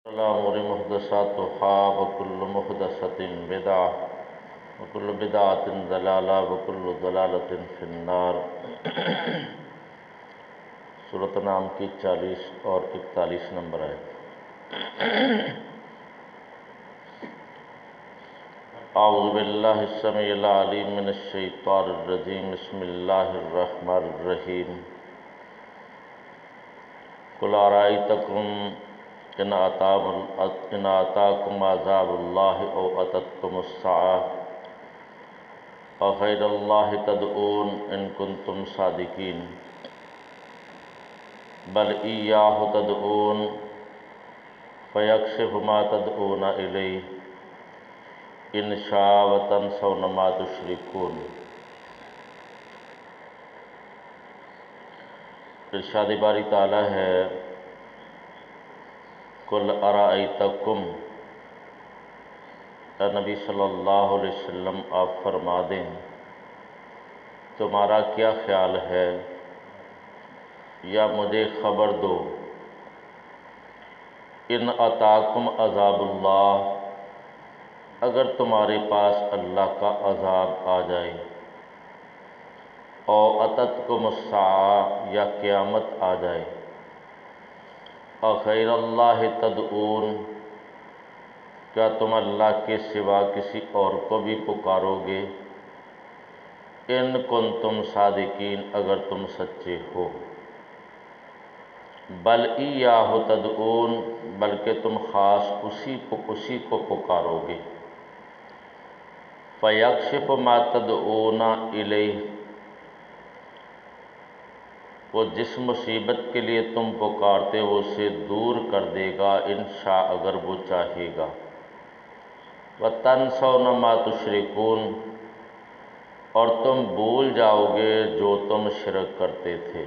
الأمور محدثاتها وكل محدثة بدعة وكل بدعة ضلالة وكل ضلالة في النار۔ سورۃ انعام کی 40 اور 41 نمبر ہے۔ اعوذ باللہ السمیع العلیم من الشیطان الرجیم، بسم اللہ الرحمن الرحیم۔ قل ارأیتکم ان آتاکم عذاب اللہ او اتتکم الساعۃ اغیر اللہ تدعون ان کنتم صادقین بل ایاہ تدعون فیکشف ما تدعون الیہ ان شاء وتنسون ما تشرکون۔ ارشاد باری تعالیٰ ہے، قل ارأیتکم، اے نبی صلی اللہ علیہ وسلم آپ فرما دیں تمہارا کیا خیال ہے، یا مجھے خبر دو، ان اتاکم عذاب اللہ، اگر تمہارے پاس اللہ کا عذاب آ جائے، او اتتکم الساعۃ، یا قیامت آ جائے، اغیر اللہ تدعون، کیا تم اللہ کے سوا کسی اور کو بھی پکارو گے، ان کنتم صادقین، اگر تم سچے ہو، بل ایاہ تدعون، بلکہ تم خاص اسی کو پکارو گے، فیکشف ما تدعون الیہ، وہ جس مصیبت کے لیے تم پکارتے ہو اسے دور کر دے گا انشاء، اگر وہ چاہے گا، وَتَنْسَوْنَ مَا تُشْرِكُونَ، اور تم بھول جاؤ گے جو تم شرک کرتے تھے۔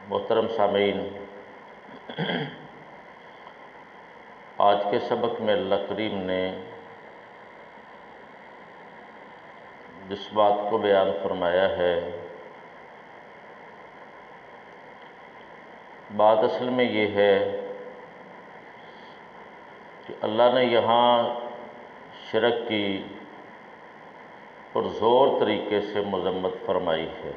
محترم سامعین، آج کے سبق میں اللہ کریم نے جس بات کو بیان فرمایا ہے، بات اصل میں یہ ہے کہ اللہ نے یہاں شرک کی پرزور طریقے سے مذمت فرمائی ہے۔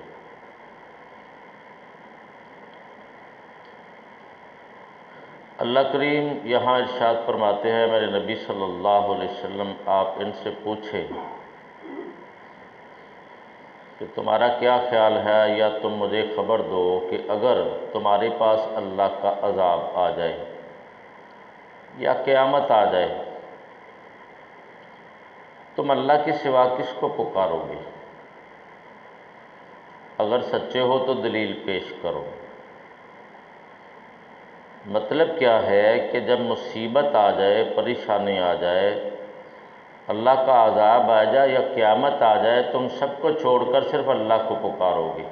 اللہ کریم یہاں ارشاد فرماتے ہیں، میرے نبی صلی اللہ علیہ وسلم آپ ان سے پوچھیں کہ تمہارا کیا خیال ہے، یا تم مجھے خبر دو کہ اگر تمہارے پاس اللہ کا عذاب آ جائے یا قیامت آ جائے، تم اللہ کے سوا کس کو پکارو گے؟ اگر سچے ہو تو دلیل پیش کرو۔ مطلب کیا ہے کہ جب مصیبت آ جائے، پریشانی آ جائے، اللہ کا عذاب آ جائے یا قیامت آ جائے، تم سب کو چھوڑ کر صرف اللہ کو پکارو گے۔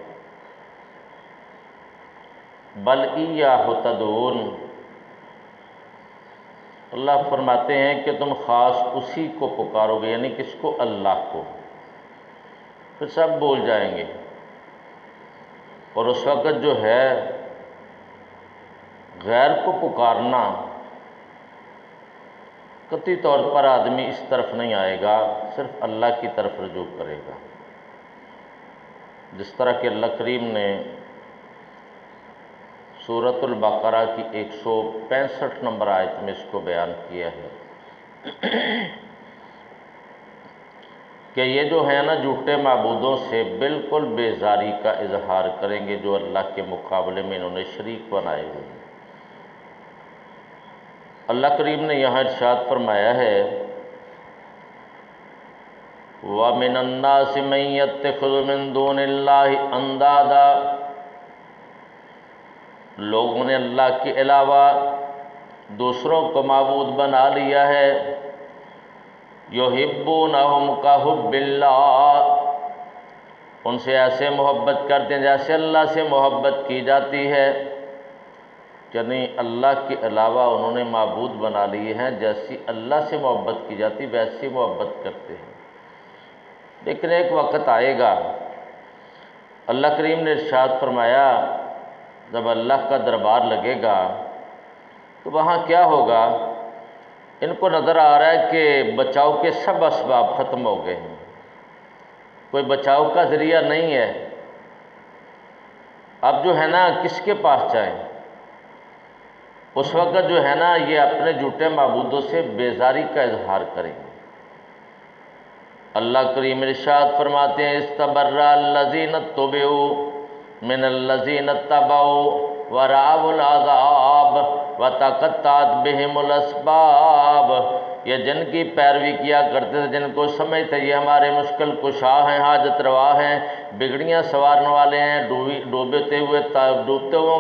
بل ایاہ تدعون، اللہ فرماتے ہیں کہ تم خاص اسی کو پکارو گے، یعنی کس کو؟ اللہ کو۔ پھر سب بھول جائیں گے، اور اس وقت جو ہے غیر کو پکارنا، قطعی طور پر آدمی اس طرف نہیں آئے گا، صرف اللہ کی طرف رجوع کرے گا، جس طرح کہ اللہ کریم نے سورۃ البقرہ کی 165 نمبر آیت میں اس کو بیان کیا ہے کہ یہ جو ہے نا جھوٹے معبودوں سے بالکل بیزاری کا اظہار کریں گے، جو اللہ کے مقابلے میں انہوں نے شریک بنائے ہوئے ہیں۔ اللہ کریم نے یہاں ارشاد فرمایا ہے، وَمِنَ النَّاسِ مَن يَتَّخِذُ مِن دُونِ اللَّهِ أَندَادًا، لوگوں نے اللہ کے علاوہ دوسروں کو معبود بنا لیا ہے، يُحِبُّونَهُمْ كَحُبِّ اللَّهِ، ان سے ایسے محبت کرتے ہیں جیسے اللہ سے محبت کی جاتی ہے، یعنی اللہ کے علاوہ انہوں نے معبود بنا لیے ہیں، جیسی اللہ سے محبت کی جاتی ویسی محبت کرتے ہیں۔ لیکن ایک وقت آئے گا، اللہ کریم نے ارشاد فرمایا، جب اللہ کا دربار لگے گا تو وہاں کیا ہوگا؟ ان کو نظر آ رہا ہے کہ بچاؤ کے سب اسباب ختم ہو گئے ہیں، کوئی بچاؤ کا ذریعہ نہیں ہے۔ اب جو ہے نا کس کے پاس جائیں؟ اس وقت جو ہے نا یہ اپنے جھوٹے معبودوں سے بیزاری کا اظہار کریں گے۔ اللہ کریم ارشاد فرماتے ہیں استبرأ الذین اتبعوا من الذین اتبعوا ورأوا العذاب وتقطعت بهم الاسباب۔ یہ جن کی پیروی کیا کرتے تھے، جن کو سمجھتے یہ ہمارے مشکل کشا ہیں، حاجت روا ہیں، بگڑیاں سوارنے والے ہیں، ڈوبتے ہوئے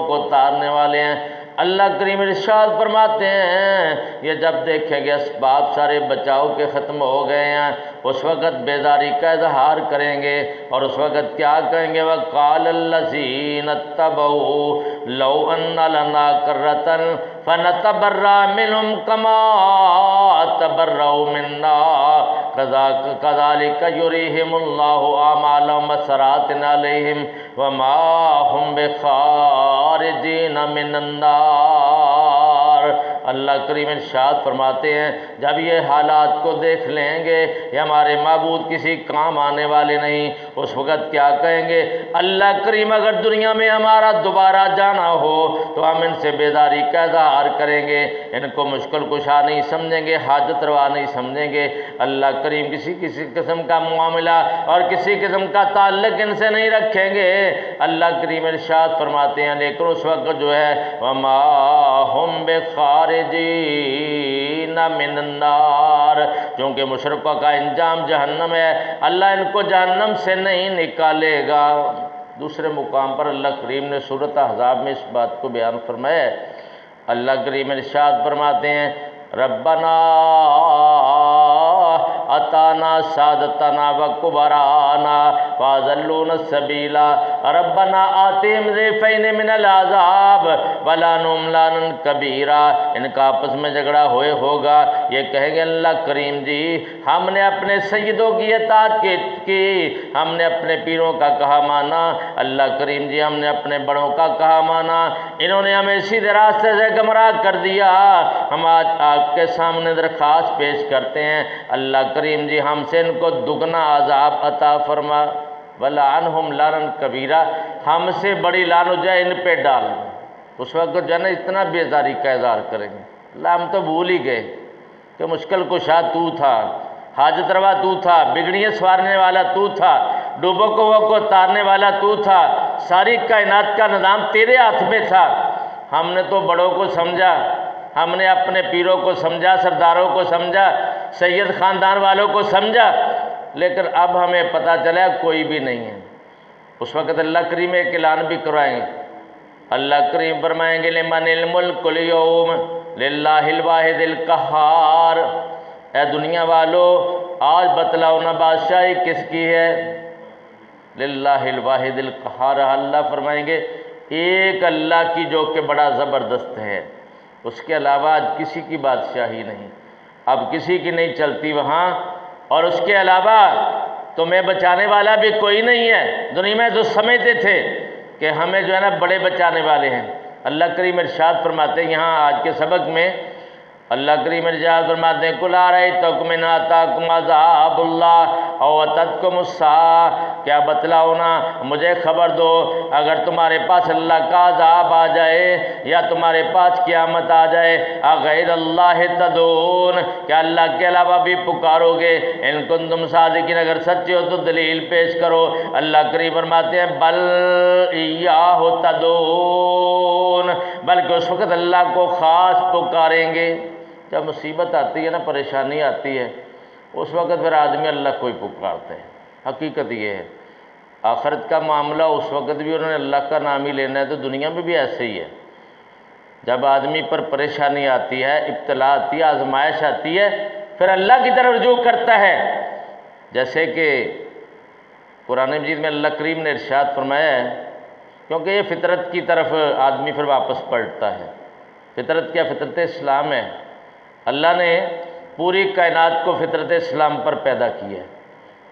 کو تارنے والے ہیں، اللہ کریم ارشاد فرماتے ہیں یہ جب دیکھیں گے اسباب سارے بچاؤ کے ختم ہو گئے ہیں، اس وقت بیزاری کا اظہار کریں گے، اور اس وقت کیا کہیں گے؟ وَقَالَ الَّذِينَ اتَّبَعُوا لَوْ أَنَّ لَنَا كَرَّةً فَنَتَبَرَّأَ مِنْهُمْ كَمَا تَبَرَّؤُوا مِنَّا كَذَلِكَ يُرِيهِمُ اللَّهُ أَعْمَالَهُمْ حَسَرَاتٍ عَلَيْهِمْ وَمَا هُمْ بِخَارِجِينَ مِنَ النَّارِ۔ اللہ کریم ارشاد فرماتے ہیں جب یہ حالات کو دیکھ لیں گے یہ ہمارے معبود کسی کام آنے والے نہیں، اس وقت کیا کہیں گے؟ اللہ کریم اگر دنیا میں ہمارا دوبارہ جانا ہو تو ہم ان سے بیزاری کا اظہار کریں گے، ان کو مشکل کشا نہیں سمجھیں گے، حاجت روا نہیں سمجھیں گے۔ اللہ کریم کسی قسم کا معاملہ اور کسی قسم کا تعلق ان سے نہیں رکھیں گے۔ اللہ کریم ارشاد فرماتے ہیں لیکن اس وقت جو ہے وَمَا هُمْ بِخَارِجِينَ مِنَ النَّارِ، چونکہ مشرکوں کا انجام جہنم ہے، اللہ ان کو جہنم سے نہیں نکالے گا۔ دوسرے مقام پر اللہ کریم نے سورۃ احزاب میں اس بات کو بیان فرمایا ہے۔ اللہ کریم ارشاد فرماتے ہیں ربنا اتانا سادتنا وکبرانا فاضلونا السبیل ربنا آتہم ضعفین من العذاب ولعنہم لعنا کبیرا۔ ان کا آپس میں جھگڑا ہوگا، یہ کہیں گے اللہ کریم جی ہم نے اپنے سیدوں کی اطاعت کی، ہم نے اپنے پیروں کا کہا مانا، اللہ کریم جی ہم نے اپنے بڑوں کا کہا مانا، انہوں نے ہمیں سیدھے راستے سے گمراہ کر دیا، ہم آج آپ کے سامنے درخواست پیش کرتے ہیں اللہ کریم جی ہم سے ان کو دگنا عذاب عطا فرما، وَلَعَنْهُمْ لَعْنًا كَبِيرًا، ہم سے بڑی لعنت ہو جائے ان پہ ڈال۔ اس وقت جو ہے نا اتنا بیزاری کا اظہار کریں گے اللہ ہم تو بھول ہی گئے کہ مشکل کشا تو تھا، حاجت روا تو تھا، بگڑیاں سوارنے والا تو تھا، ڈوبوں کو تارنے والا تو تھا، ساری کائنات کا نظام تیرے ہاتھ میں تھا، ہم نے تو بڑوں کو سمجھا، ہم نے اپنے پیروں کو سمجھا، سرداروں کو سمجھا، سید خاندان والوں کو سمجھا، لیکن اب ہمیں پتہ چلا کوئی بھی نہیں ہے۔ اس وقت اللہ کریم ایک اعلان بھی کروائیں گے، اللہ کریم فرمائیں گے لمن الملک اليوم للہ الواحد القہار، اے دنیا والو آج بتلاؤ نا بادشاہی کس کی ہے؟ للہ الواحد القہار، اللہ فرمائیں گے ایک اللہ کی جو کہ بڑا زبردست ہے، اس کے علاوہ آج کسی کی بادشاہی نہیں، اب کسی کی نہیں چلتی وہاں، اور اس کے علاوہ تمہیں بچانے والا بھی کوئی نہیں ہے۔ دنیا میں جو سمجھتے تھے کہ ہمیں جو ہے نا بڑے بچانے والے ہیں، اللہ کریم ارشاد فرماتے ہیں یہاں آج کے سبق میں اللہ کریم ارشاد فرماتے ہیں قُلْ أَرَأَيْتَكُمْ إِنْ آتَاكُمْ عَذَابُ اللَّهِ أَوْ أَتَتْكُمُ السَّاعَةُ، کیا بتلاؤ نا مجھے خبر دو اگر تمہارے پاس اللہ کا عذاب آ جائے یا تمہارے پاس قیامت آ جائے، أَغَيْرَ اللَّهِ تَدْعُونَ، کیا اللہ کے علاوہ بھی پکارو گے؟ اِن كُنتُمْ صَادِقِينَ، اگر سچے ہو تو دلیل پیش کرو۔ اللہ کریم فرماتے ہیں بل إِيَّاهُ تَدْعُونَ، بلکہ اس وقت اللہ کو خاص پکاریں گے۔ جب مصیبت آتی ہے نا، پریشانی آتی ہے، اس وقت پھر آدمی اللہ کو ہی پکارتے ہیں۔ حقیقت یہ ہے آخرت کا معاملہ اس وقت بھی انہوں نے اللہ کا نام ہی لینا ہے، تو دنیا میں بھی ایسے ہی ہے۔ جب آدمی پر پریشانی آتی ہے، ابتلا آتی ہے، آزمائش آتی ہے، پھر اللہ کی طرف رجوع کرتا ہے، جیسے کہ قرآن مجید میں اللہ کریم نے ارشاد فرمایا ہے، کیونکہ یہ فطرت کی طرف آدمی پھر واپس پلٹتا ہے۔ فطرت کیا؟ فطرت اسلام ہے۔ اللہ نے پوری کائنات کو فطرت اسلام پر پیدا کیا ہے۔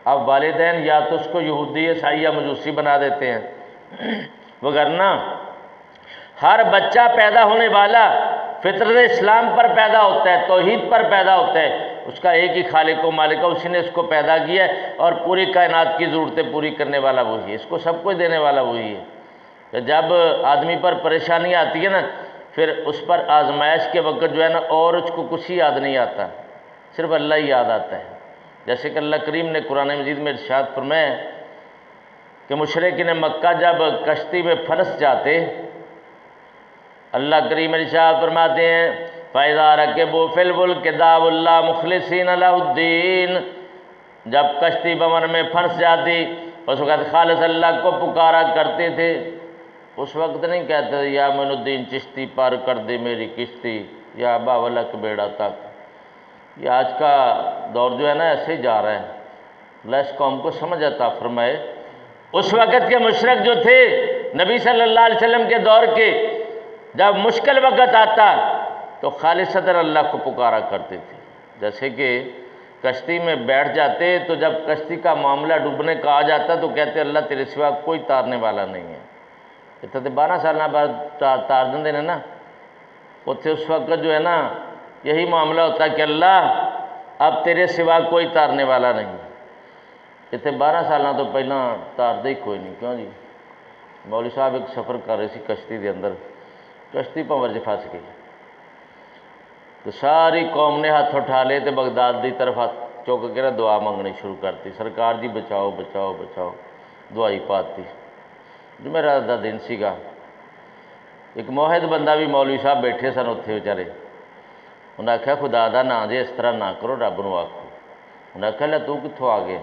اب والدین یا تو اس کو یہودی عیسائی یا مجوسی بنا دیتے ہیں، وگرنہ ہر بچہ پیدا ہونے والا فطرت اسلام پر پیدا ہوتا ہے، توحید پر پیدا ہوتا ہے، اس کا ایک ہی خالق و مالک ہے، اسی نے اس کو پیدا کیا ہے اور پوری کائنات کی ضرورتیں پوری کرنے والا وہی ہے، اس کو سب کچھ دینے والا وہی ہے۔ کہ جب آدمی پر پریشانی آتی ہے نا، پھر اس پر آزمائش کے وقت جو ہے نا اور اس کو کچھ ہی یاد نہیں آتا، صرف اللہ ہی یاد آتا ہے۔ جیسے کہ اللہ کریم نے قرآن مجید میں ارشاد فرمایا کہ مشرکین مکہ جب کشتی میں پھنس جاتے، اللہ کریم ارشاد فرماتے ہیں فَإِذَا رَكِبُوا فِي الْفُلْكِ دَعَوُا اللَّهَ مُخْلِصِينَ لَهُ الدِّينَ، جب کشتی بمن میں پھنس جاتی اس وقت خالص اللہ کو پکارا کرتے تھے۔ اس وقت نہیں کہتے تھے یا معین الدین چشتی پار کر دے میری کشتی، یا باولک بیڑا تک۔ یہ آج کا دور جو ہے نا ایسے ہی جا رہا ہے، اللہ اس قوم کو سمجھ عطا فرمائے۔ اس وقت کے مشرک جو تھے نبی صلی اللہ علیہ وسلم کے دور کے، جب مشکل وقت آتا تو خالصتاً اللہ کو پکارا کرتے تھے۔ جیسے کہ کشتی میں بیٹھ جاتے تو جب کشتی کا معاملہ ڈوبنے کا آ جاتا تو کہتے اللہ تیرے سوا کوئی تارنے والا نہیں ہے۔ اتنے 12 سال بعد تار دیں نے نا، اتنے اس وقت جو ہے نا یہی معاملہ ہوتا ہے کہ اللہ اب تیرے سوا کوئی تارنے والا نہیں۔ اتنے 12 سال تو پہلے تار دے ہی کوئی نہیں، کیوں جی؟ مولوی صاحب ایک سفر کر رہے سی کشتی دے اندر، کشتی پاور چ پھس گئی تو ساری قوم نے ہاتھ اٹھا لے تو بغداد دی طرف ہاتھ چک کے نا دعا منگنی شروع کرتی، سرکار جی بچاؤ بچاؤ بچاؤ، دعائی پاتی۔ جمعرات دا دن سیگا، ایک موحد بندہ بھی مولوی صاحب بیٹھے سن اتنے بیچارے، انہیں آخیا خدا دا نا جے اس طرح نہ کرو، رب نو آکھو۔ انہیں آخیا لے تو کتوں آ گیا،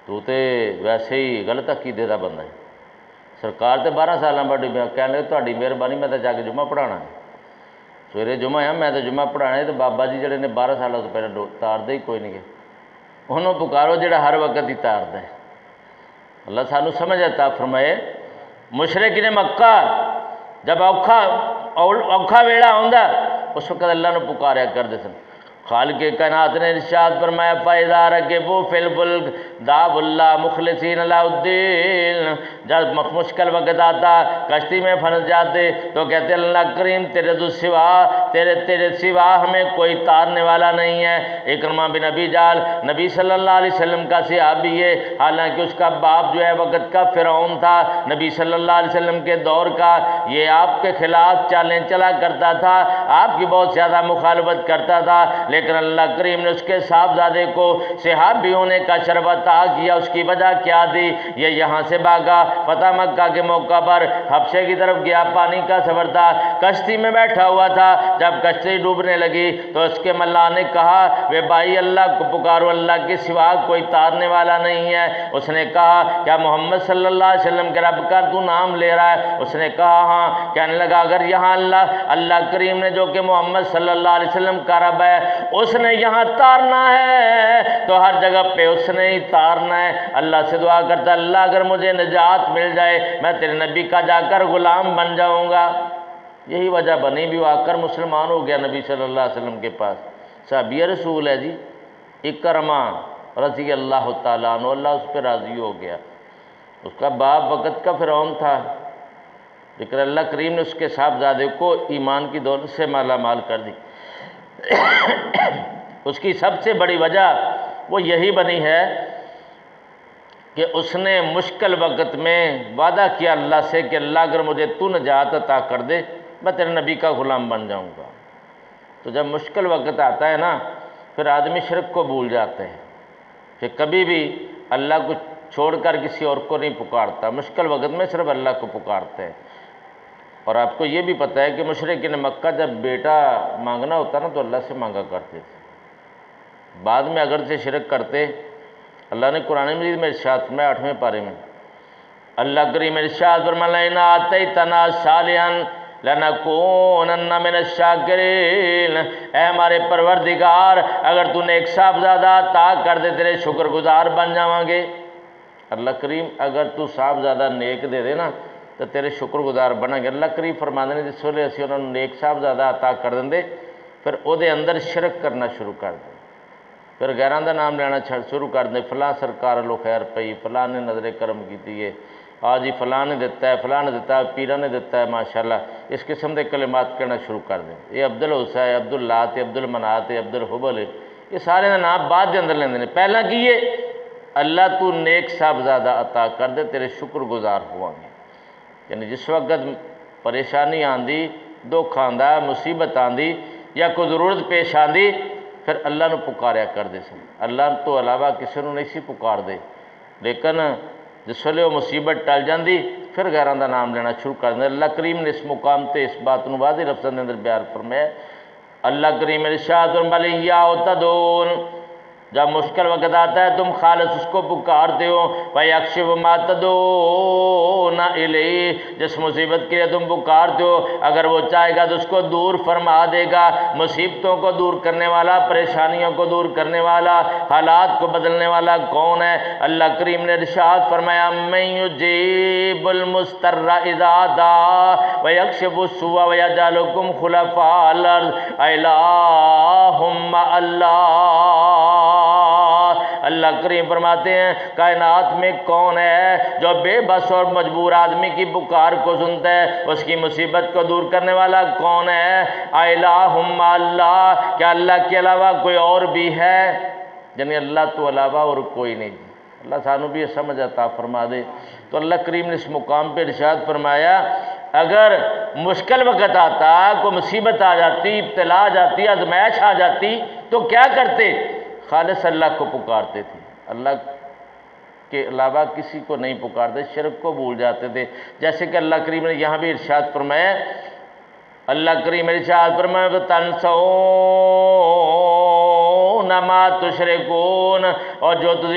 تو تے ویسے ہی غلط عقیدے دا بندہ ہے، سرکار تے 12 سال بعد کہنے لگے تہاڈی مہربانی میں تو جا کے جمعہ پڑھانا ہے، سویرے جمعہ ہے میں تو جمعہ پڑھانا ہے، تو بابا جی جڑے نے 12 سال تو پہلے تار دے ہی کوئی نہیں گئے، انہوں پکارو جڑا ہر وقت ہی تار دے۔ اللہ سانو سمجھ عطا فرمائے۔ مشرکین مکہ جب اوکھا ویڑا ہوندا اس وقت اللہ نے پکاریا کرتے سن۔ خالق کائنات نے ارشاد فرمایا فَإِذَا رَكِبُوا فِي الْفُلْكِ دَعَوُا اللَّهَ مُخْلِصِينَ لَهُ الدِّينَ، جب مشکل وقت آتا کشتی میں پھنس جاتے تو کہتے اللہ کریم تیرے سوا ہمیں کوئی تارنے والا نہیں ہے۔ اکرمہ بن ابی جہل نبی صلی اللہ علیہ وسلم کا صحابی ہے، حالانکہ اس کا باپ جو ہے وقت کا فرعون تھا، نبی صلی اللہ علیہ وسلم کے دور کا، یہ آپ کے خلاف چالیں چلا کرتا تھا، آپ کی بہت زیادہ مخالفت کرتا تھا، لیکن اللہ کریم نے اس کے صاحبزادے کو صحابی ہونے کا شرف عطا کیا۔ اس کی وجہ کیا تھی؟ یہ یہاں سے بھاگا، فتح مکہ کے موقع پر حبشے کی طرف گیا، پانی کا سفر تھا، کشتی میں بیٹھا ہوا تھا، جب کشتی ڈوبنے لگی تو اس کے ملا نے کہا وے بھائی اللہ کو پکارو، اللہ کے سوا کوئی تارنے والا نہیں ہے۔ اس نے کہا کیا محمد صلی اللہ علیہ وسلم کے رب کا تو نام لے رہا ہے؟ اس نے کہا ہاں۔ کہنے لگا اگر یہاں اللہ کریم نے جو کہ محمد صلی اللہ علیہ وسلم کا رب ہے اس نے یہاں تارنا ہے تو ہر جگہ پہ اس نے ہی تارنا ہے۔ اللہ سے دعا کرتا اللہ اگر مجھے نجات مل جائے میں تیرے نبی کا جا کر غلام بن جاؤں گا۔ یہی وجہ بنی بھی، وہ آ کر مسلمان ہو گیا نبی صلی اللہ علیہ وسلم کے پاس، صحابی رسول ہے جی، اکرمہ رضی اللہ تعالیٰ عنہ، اللہ اس پہ راضی ہو گیا۔ اس کا باپ وقت کا فرعون تھا، لیکن اللہ کریم نے اس کے صاحبزادے کو ایمان کی دولت سے مالا مال کر دی۔ اس کی سب سے بڑی وجہ وہ یہی بنی ہے کہ اس نے مشکل وقت میں وعدہ کیا اللہ سے کہ اللہ اگر مجھے تو نجات عطا کر دے میں تیرے نبی کا غلام بن جاؤں گا۔ تو جب مشکل وقت آتا ہے نا پھر آدمی شرک کو بھول جاتے ہیں، کہ کبھی بھی اللہ کو چھوڑ کر کسی اور کو نہیں پکارتا، مشکل وقت میں صرف اللہ کو پکارتے ہیں۔ اور آپ کو یہ بھی پتہ ہے کہ مشرکین مکہ جب بیٹا مانگنا ہوتا نا تو اللہ سے مانگا کرتے تھے، بعد میں اگر سے شرک کرتے۔ اللہ نے قرآن مجید میں ارشاد فرمایا 8ویں پارے میں، اللہ کریم ارشاد فرمایا لئن آتیتنا صالحا لنکونن من الشاکرین، اے ہمارے پروردگار اگر تو نے ایک صاحبزادہ عطا کر دے تیرے شکر گزار بن جاواں گے۔ اللہ کریم اگر تو صاحبزادہ نیک دے دے نا تو تیرے شکر گزار بنیں گے۔ اللہ کریم فرماندے نے جس ویلے اسی انہوں نے نیک صاحبزادہ عطا کر دیں پھر او دے اندر شرک کرنا شروع کر دیں، پھر غیراں دا نام لینا شروع کر دیں، فلاں سرکار لو خیر پئی، فلاں نے نظر کرم کیتی ہے، ہاں جی فلاں نے دیتا ہے، فلاں نے دیتا ہے، پیرا نے دیتا ہے، ماشاءاللہ اس قسم کے کلمات کہنا شروع کر دیں۔ یہ عبد العزیٰ ہے، عبد اللات ہے، عبد المنات ہے، عبد الحبل ہے، یہ سارے دا نام بعد دے اندر لیندے نے۔ پہلا کی یہ اللہ تو نیک صاحبزادہ عطا کر دے، تیرے شکر گزار ہوا گے۔ یعنی جس وقت پریشانی آندی، دکھ آندا، مصیبت آندی یا کوئی ضرورت پیش آندی، پھر اللہ نو پکاریا کر دے سن۔ اللہ تو علاوہ کسی نو نہیں سی پکار دے، لیکن جس ویلے وہ مصیبت ٹل جاندی پھر غیراں دا نام لینا شروع کر دے۔ اللہ کریم نے اس مقام تے اس بات نو واضح لفظاں دے اندر بیان فرمایا۔ اللہ کریم ارشاد فرمایا یا تدعون، جب مشکل وقت آتا ہے تم خالص اس کو پکارتے ہو، وَيَكْشِفُ مَا تَدْعُونَ إِلَيْهِ، جس مصیبت کے لیے تم پکارتے ہو اگر وہ چاہے گا تو اس کو دور فرما دے گا۔ مصیبتوں کو دور کرنے والا، پریشانیوں کو دور کرنے والا، حالات کو بدلنے والا کون ہے؟ اللہ کریم نے ارشاد فرمایا مَن يُجِيبُ الْمُضْطَرَّ إِذَا دَعَاهُ وَيَكْشِفُ السُّوءَ وَيَجْعَلُكُمْ خُلَفَاءَ الْأَرْضِ أَإِلَٰهٌ مَّعَ اللَّهِ۔ اللہ کریم فرماتے ہیں کائنات میں کون ہے جو بے بس اور مجبور آدمی کی پکار کو سنتا ہے، اس کی مصیبت کو دور کرنے والا کون ہے؟ اِلٰہٌ مع اللہ، کیا اللہ کے علاوہ کوئی اور بھی ہے؟ یعنی اللہ تو علاوہ اور کوئی نہیں۔ اللہ سانو بھی یہ سمجھ عطا فرما دے۔ تو اللہ کریم نے اس مقام پہ ارشاد فرمایا اگر مشکل وقت آتا، کوئی مصیبت آ جاتی، ابتلا آ جاتی، آزمائش آ جاتی تو کیا کرتے؟ خالص اللہ کو پکارتے تھے، اللہ کے علاوہ کسی کو نہیں پکارتے، شرک کو بھول جاتے تھے۔ جیسے کہ اللہ کریم نے یہاں بھی ارشاد فرمایا، اللہ کریم ارشاد فرمایا وَتَنْسَوْنَ مَا تُشْرِكُونَ، اور جو تم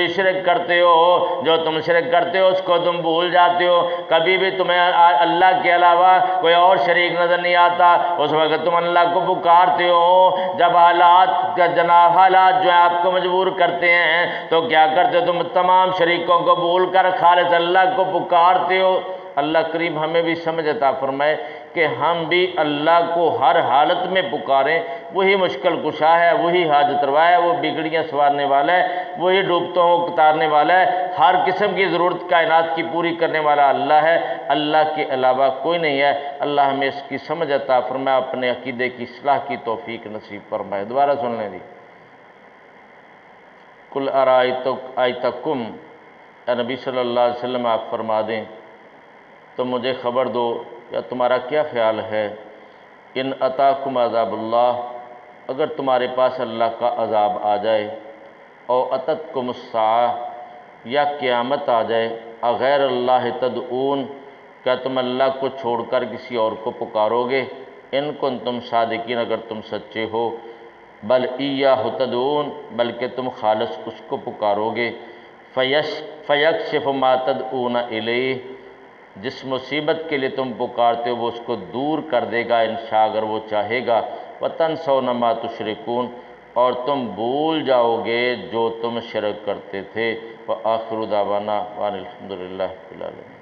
شرک کرتے ہو اس کو تم بھول جاتے ہو۔ کبھی بھی تمہیں اللہ کے علاوہ کوئی اور شریک نظر نہیں آتا، اس وقت تم اللہ کو پکارتے ہو۔ جب حالات جو ہیں آپ کو مجبور کرتے ہیں تو کیا کرتے ہو؟ تم تمام شریکوں کو بھول کر خالص اللہ کو پکارتے ہو۔ اللہ کریم ہمیں بھی سمجھ عطا فرمائے کہ ہم بھی اللہ کو ہر حالت میں پکاریں۔ وہی مشکل کشا ہے، وہی حاجت روا ہے، وہ بگڑیاں سوارنے والا ہے، وہی ڈوبتوں کو اتارنے والا ہے، ہر قسم کی ضرورت کائنات کی پوری کرنے والا اللہ ہے، اللہ کے علاوہ کوئی نہیں ہے۔ اللہ ہمیں اس کی سمجھ عطا فرمائے، اپنے عقیدے کی اصلاح کی توفیق نصیب فرمائے۔ دوبارہ سن لیں جی۔ قُلْ أَرَأَيْتَكُمْ، اے نبی صلی اللہ علیہ وسلم آپ فرما دیں تم مجھے خبر دو یا تمہارا کیا خیال ہے، ان اتاکم عذاب اللہ، اگر تمہارے پاس اللہ کا عذاب آ جائے، او اتتکم الساعہ، یا قیامت آ جائے، اغیر اللہ تدعون، کیا تم اللہ کو چھوڑ کر کسی اور کو پکارو گے؟ ان کنتم صادقین، اگر تم سچے ہو، بل ایاہ تدعون، بلکہ تم خالص اس کو پکارو گے، فیکشف ما تدعون الیہ، جس مصیبت کے لیے تم پکارتے ہو وہ اس کو دور کر دے گا انشاء اگر وہ چاہے گا، وَتَنْسَوْنَ مَا تُشْرِكُونَ، اور تم بھول جاؤ گے جو تم شرک کرتے تھے۔ وَآخِرُ دعوانا وَأَنِ الْحَمْدُ لِلَّهِ رَبِّ الْعَالَمِينَ۔